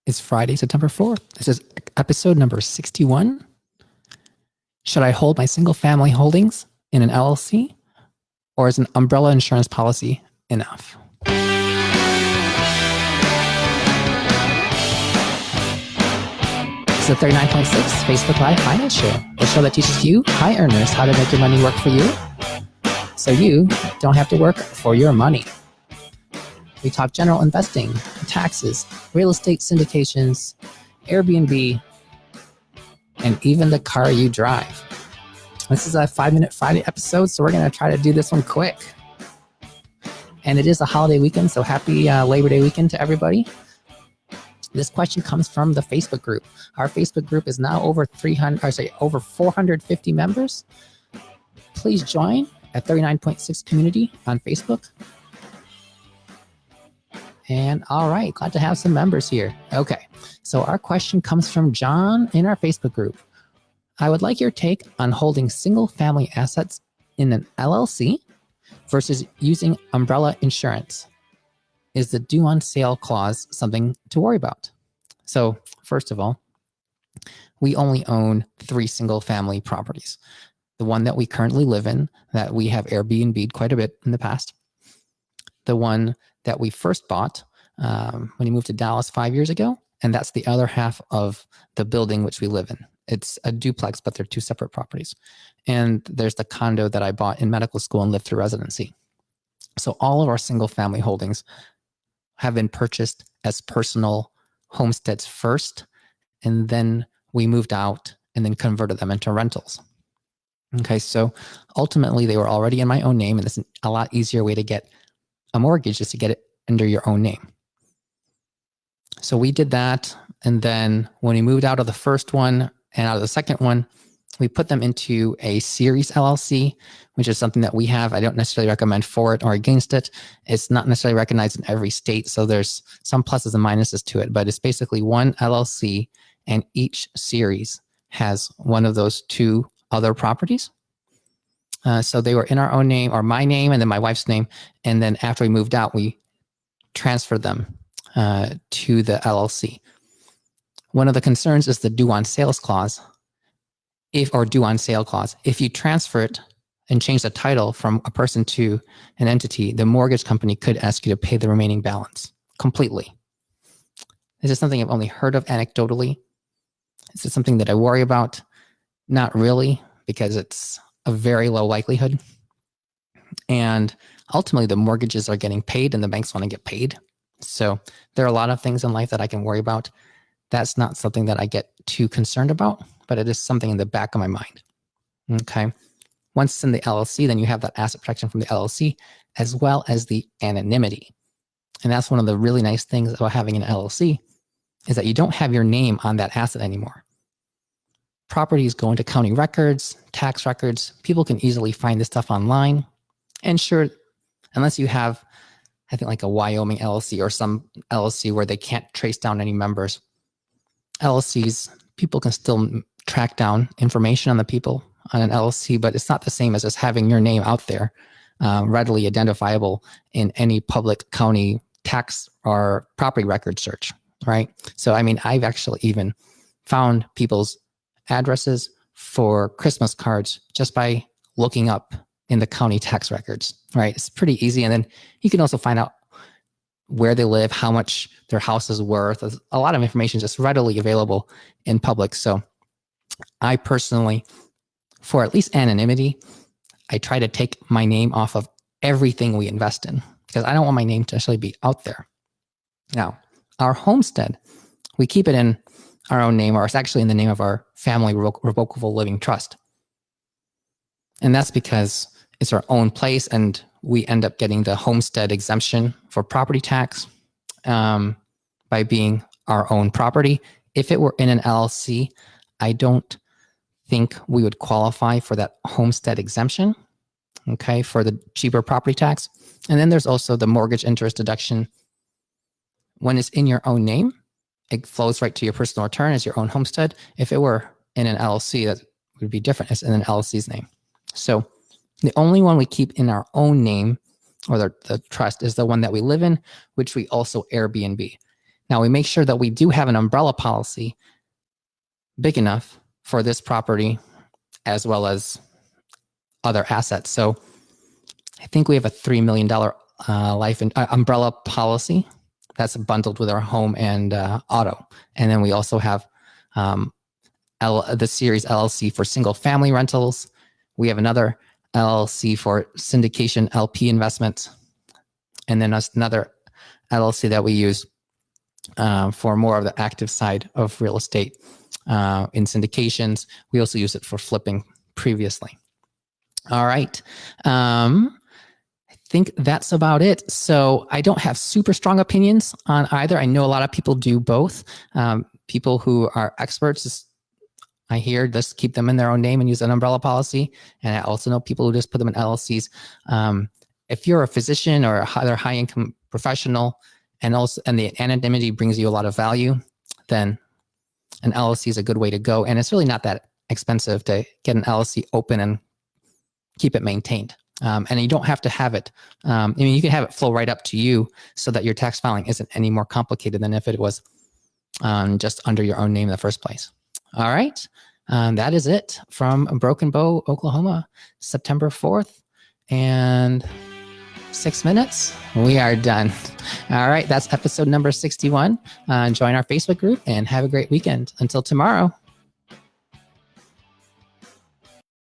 It's Friday, September 4th. This is episode number 61. Should I hold my single family holdings in an LLC, or is an umbrella insurance policy enough? This is the 39.6 Facebook Live Finance Show, the show that teaches you, high earners, how to make your money work for you so you don't have to work for your money. We talk general investing, taxes, real estate syndications, Airbnb, and even the car you drive. This is a 5-minute Friday episode, so we're going to try to do this one quick. And it is a holiday weekend, so happy Labor Day weekend to everybody. This question comes from the Facebook group. Our Facebook group is now over 450 members. Please join at 39.6 community on Facebook. And all right, glad to have some members here. Okay, so our question comes from John in our Facebook group. I would like your take on holding single family assets in an LLC versus using umbrella insurance. Is the due on sale clause something to worry about? So first of all, we only own 3 single family properties. The one that we currently live in, that we have Airbnb'd quite a bit in the past. The one that we first bought when we moved to Dallas 5 years ago, and that's the other half of the building which we live in. It's a duplex, but they're 2 separate properties. And there's the condo that I bought in medical school and lived through residency. So all of our single family holdings have been purchased as personal homesteads first, and then we moved out and then converted them into rentals. Okay, so ultimately they were already in my own name, and it's a lot easier way to get a mortgage is to get it under your own name. So we did that, and then when we moved out of the first one and out of the second one, we put them into a series LLC, which is something that we have. I don't necessarily recommend for it or against it. It's not necessarily recognized in every state, so there's some pluses and minuses to it, but it's basically one LLC, and each series has one of those 2 other properties. So they were in our own name, or my name, and then my wife's name. And then after we moved out, we transferred them to the LLC. One of the concerns is the due on sales clause, due on sale clause. If you transfer it and change the title from a person to an entity, the mortgage company could ask you to pay the remaining balance completely. This is something I've only heard of anecdotally. Is it something that I worry about? Not really, because it's a very low likelihood. And ultimately the mortgages are getting paid and the banks want to get paid. So there are a lot of things in life that I can worry about. That's not something that I get too concerned about, but it is something in the back of my mind. Okay. Once it's in the LLC, then you have that asset protection from the LLC, as well as the anonymity. And that's one of the really nice things about having an LLC, is that you don't have your name on that asset anymore. Properties go into county records, tax records. People can easily find this stuff online. And sure, unless you have, I think, like a Wyoming LLC or some LLC where they can't trace down any members, LLCs, people can still track down information on the people on an LLC, but it's not the same as just having your name out there, readily identifiable in any public county tax or property record search, right? So, I mean, I've actually even found people's addresses for Christmas cards just by looking up in the county tax records, right? It's pretty easy. And then you can also find out where they live, how much their house is worth. A lot of information is just readily available in public. So I personally, for at least anonymity, I try to take my name off of everything we invest in, because I don't want my name to actually be out there. Now, our homestead, we keep it in our own name, or it's actually in the name of our family revocable living trust. And that's because it's our own place, and we end up getting the homestead exemption for property tax by being our own property. If it were in an LLC, I don't think we would qualify for that homestead exemption, okay, for the cheaper property tax. And then there's also the mortgage interest deduction. When it's in your own name, it flows right to your personal return as your own homestead. If it were in an LLC, that would be different. It's in an LLC's name. So the only one we keep in our own name, or the trust, is the one that we live in, which we also Airbnb. Now we make sure that we do have an umbrella policy big enough for this property as well as other assets. So I think we have a $3 million life umbrella policy that's bundled with our home and auto. And then we also have the series LLC for single family rentals. We have another LLC for syndication LP investments. And then another LLC that we use for more of the active side of real estate in syndications. We also use it for flipping previously. All right. I think that's about it. So I don't have super strong opinions on either. I know a lot of people do both. People who are experts, I hear just keep them in their own name and use an umbrella policy. And I also know people who just put them in LLCs. If you're a physician or other high income professional and the anonymity brings you a lot of value, then an LLC is a good way to go. And it's really not that expensive to get an LLC open and keep it maintained. And you don't have to have it. You can have it flow right up to you so that your tax filing isn't any more complicated than if it was just under your own name in the first place. All right. That is it from Broken Bow, Oklahoma, September 4th. And 6 minutes. We are done. All right. That's episode number 61. Join our Facebook group and have a great weekend. Until tomorrow.